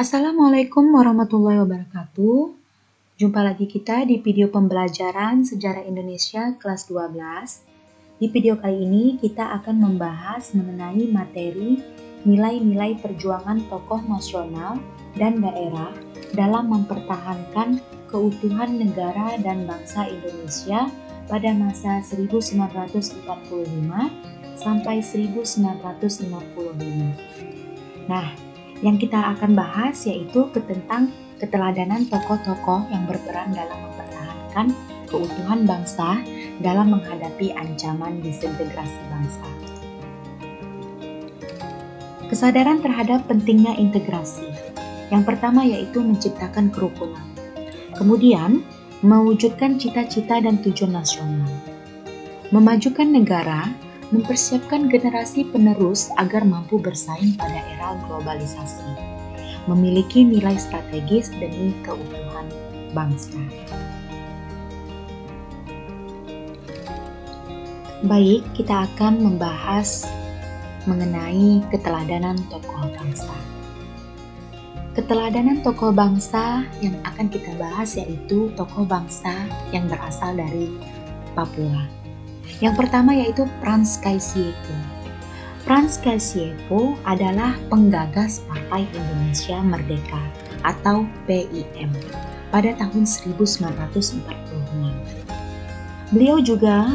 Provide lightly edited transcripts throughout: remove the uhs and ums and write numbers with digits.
Assalamualaikum warahmatullahi wabarakatuh. Jumpa lagi kita di video pembelajaran Sejarah Indonesia kelas 12. Di video kali ini kita akan membahas mengenai materi nilai-nilai perjuangan tokoh nasional dan daerah dalam mempertahankan keutuhan negara dan bangsa Indonesia pada masa 1945 sampai 1955. Nah, yang kita akan bahas yaitu tentang keteladanan tokoh-tokoh yang berperan dalam mempertahankan keutuhan bangsa dalam menghadapi ancaman disintegrasi bangsa. Kesadaran terhadap pentingnya integrasi. Yang pertama yaitu menciptakan kerukunan. Kemudian, mewujudkan cita-cita dan tujuan nasional. Memajukan negara, mempersiapkan generasi penerus agar mampu bersaing pada era globalisasi, memiliki nilai strategis demi keutuhan bangsa. Baik, kita akan membahas mengenai keteladanan tokoh bangsa. Keteladanan tokoh bangsa yang akan kita bahas yaitu tokoh bangsa yang berasal dari Papua. Yang pertama yaitu Frans Kaisiepo. Frans Kaisiepo adalah penggagas Partai Indonesia Merdeka atau PIM pada tahun 1946. Beliau juga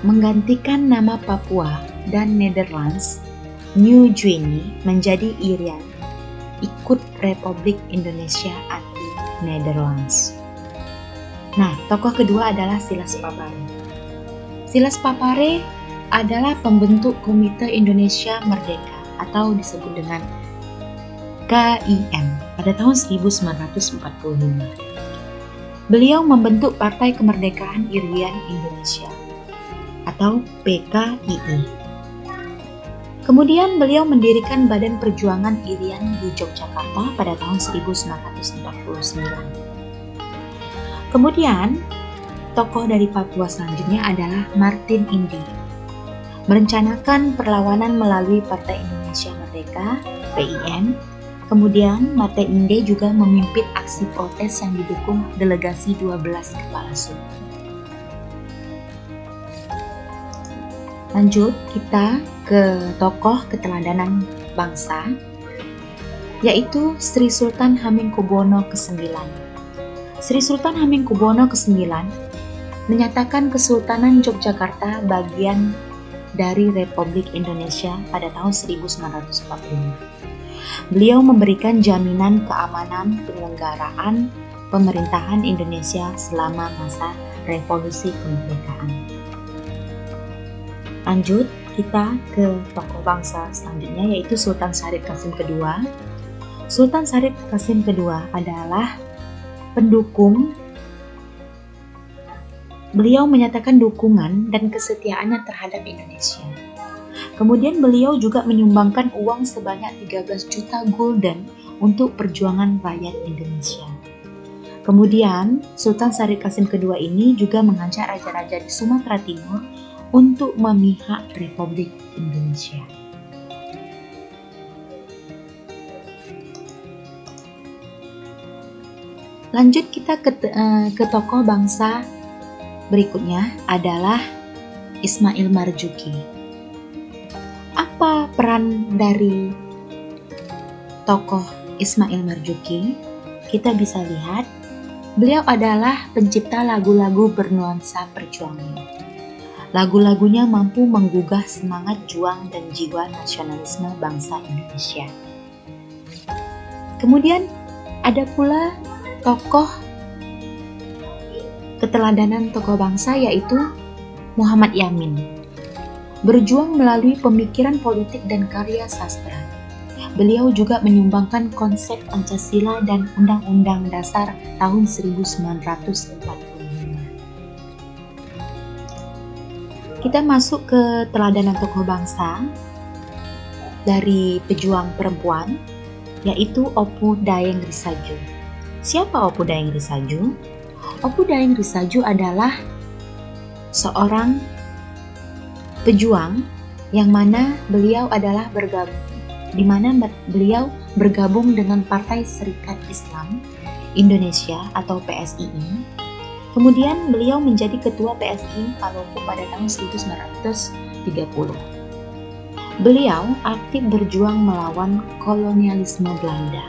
menggantikan nama Papua dan Netherlands, New Guinea menjadi Irian, ikut Republik Indonesia anti Netherlands. Nah, tokoh kedua adalah Silas Papare. Silas Papare adalah pembentuk Komite Indonesia Merdeka atau disebut dengan KIM pada tahun 1945. Beliau membentuk Partai Kemerdekaan Irian Indonesia atau PKII. Kemudian beliau mendirikan Badan Perjuangan Irian di Yogyakarta pada tahun 1949. Kemudian, tokoh dari Papua selanjutnya adalah Martin Indi. Merencanakan perlawanan melalui Partai Indonesia Merdeka, PIM. Kemudian, Martin Indi juga memimpin aksi protes yang didukung delegasi 12 kepala suku. Lanjut, kita ke tokoh keteladanan bangsa, yaitu Sri Sultan Hamengkubuwono ke-9. Sri Sultan Hamengkubuwono ke-9 menyatakan Kesultanan Yogyakarta bagian dari Republik Indonesia pada tahun 1945. Beliau memberikan jaminan keamanan penyelenggaraan pemerintahan Indonesia selama masa revolusi kemerdekaan. Lanjut, kita ke tokoh bangsa selanjutnya yaitu Sultan Syarif Qasim II. Sultan Syarif Qasim II adalah pendukung. Beliau menyatakan dukungan dan kesetiaannya terhadap Indonesia. Kemudian beliau juga menyumbangkan uang sebanyak 13 juta gulden untuk perjuangan rakyat Indonesia. Kemudian Sultan Syarif Qasim II ini juga mengajak raja-raja di Sumatera Timur untuk memihak Republik Indonesia. Lanjut kita ke tokoh bangsa berikutnya adalah Ismail Marzuki. Apa peran dari tokoh Ismail Marzuki? Kita bisa lihat, beliau adalah pencipta lagu-lagu bernuansa perjuangan. Lagu-lagunya mampu menggugah semangat juang dan jiwa nasionalisme bangsa Indonesia. Kemudian ada pula tokoh keteladanan tokoh bangsa yaitu Muhammad Yamin. Berjuang melalui pemikiran politik dan karya sastra. Beliau juga menyumbangkan konsep Pancasila dan Undang-Undang Dasar tahun 1945. Kita masuk ke teladanan tokoh bangsa dari pejuang perempuan yaitu Opu Dayeng Risaju. Siapa Opu Dayeng Risaju? Opu Dayeng Risaju adalah seorang pejuang yang mana beliau adalah bergabung, di mana beliau bergabung dengan Partai Serikat Islam Indonesia atau PSII. Kemudian beliau menjadi ketua PSII Palopo pada tahun 1930. Beliau aktif berjuang melawan kolonialisme Belanda.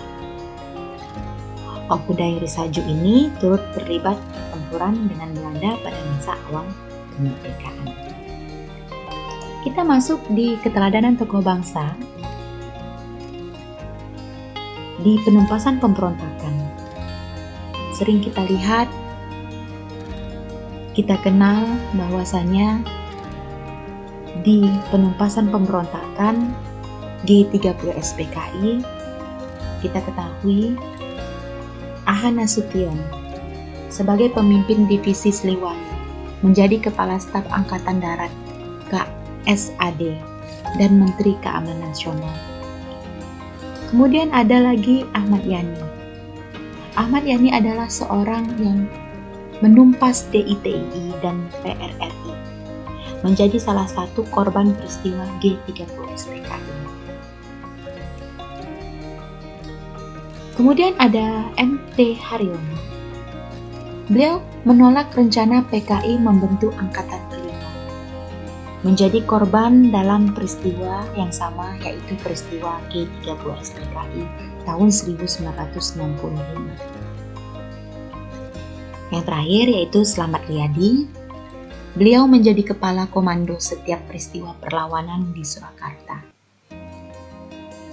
Oku Dairi Saju ini turut terlibat pertempuran dengan Belanda pada masa awal kemerdekaan. Kita masuk di keteladanan tokoh bangsa di penumpasan pemberontakan. Sering kita lihat, kita kenal bahwasanya di penumpasan pemberontakan G30 SPKI, kita ketahui Aha Nasution sebagai pemimpin divisi Siliwangi menjadi Kepala Staf Angkatan Darat KSAD dan Menteri Keamanan Nasional. Kemudian ada lagi Ahmad Yani. Ahmad Yani adalah seorang yang menumpas DITII dan PRRI, menjadi salah satu korban peristiwa G30 SPKI. Kemudian ada MT Haryono. Beliau menolak rencana PKI membentuk Angkatan Kelima, menjadi korban dalam peristiwa yang sama, yaitu peristiwa G30 SPKI tahun 1965. Yang terakhir yaitu Slamet Riyadi. Beliau menjadi kepala komando setiap peristiwa perlawanan di Surakarta.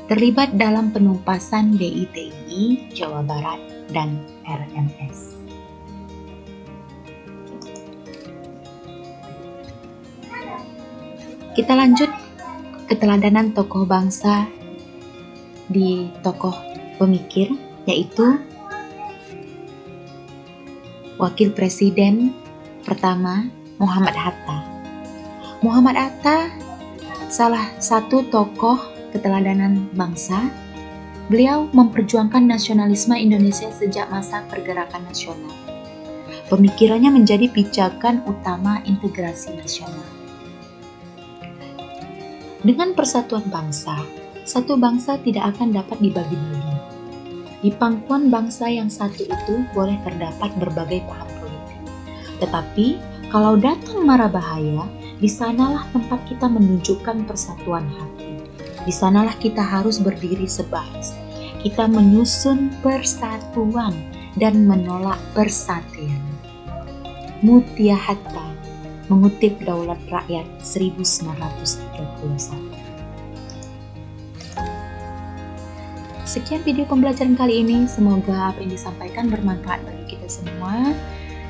Terlibat dalam penumpasan DITII, Jawa Barat, dan RMS. Kita lanjut keteladanan tokoh bangsa di tokoh pemikir, yaitu Wakil Presiden pertama Muhammad Hatta. Muhammad Hatta salah satu tokoh keteladanan bangsa. Beliau memperjuangkan nasionalisme Indonesia sejak masa pergerakan nasional. Pemikirannya menjadi pijakan utama integrasi nasional. Dengan persatuan bangsa, satu bangsa tidak akan dapat dibagi-bagi. Di pangkuan bangsa yang satu itu boleh terdapat berbagai paham politik. Tetapi, kalau datang mara bahaya, di sanalah tempat kita menunjukkan persatuan hati. Di sanalah kita harus berdiri sebaris. Kita menyusun persatuan dan menolak persatian. Mutia Hatta mengutip Daulat Rakyat 1931. Sekian video pembelajaran kali ini. Semoga apa yang disampaikan bermanfaat bagi kita semua.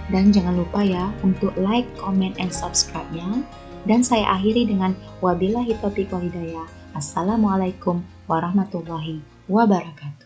Dan jangan lupa ya untuk like, comment, and subscribe-nya. Dan saya akhiri dengan wabillahi taufiq wal hidayah. Assalamualaikum warahmatullahi wabarakatuh.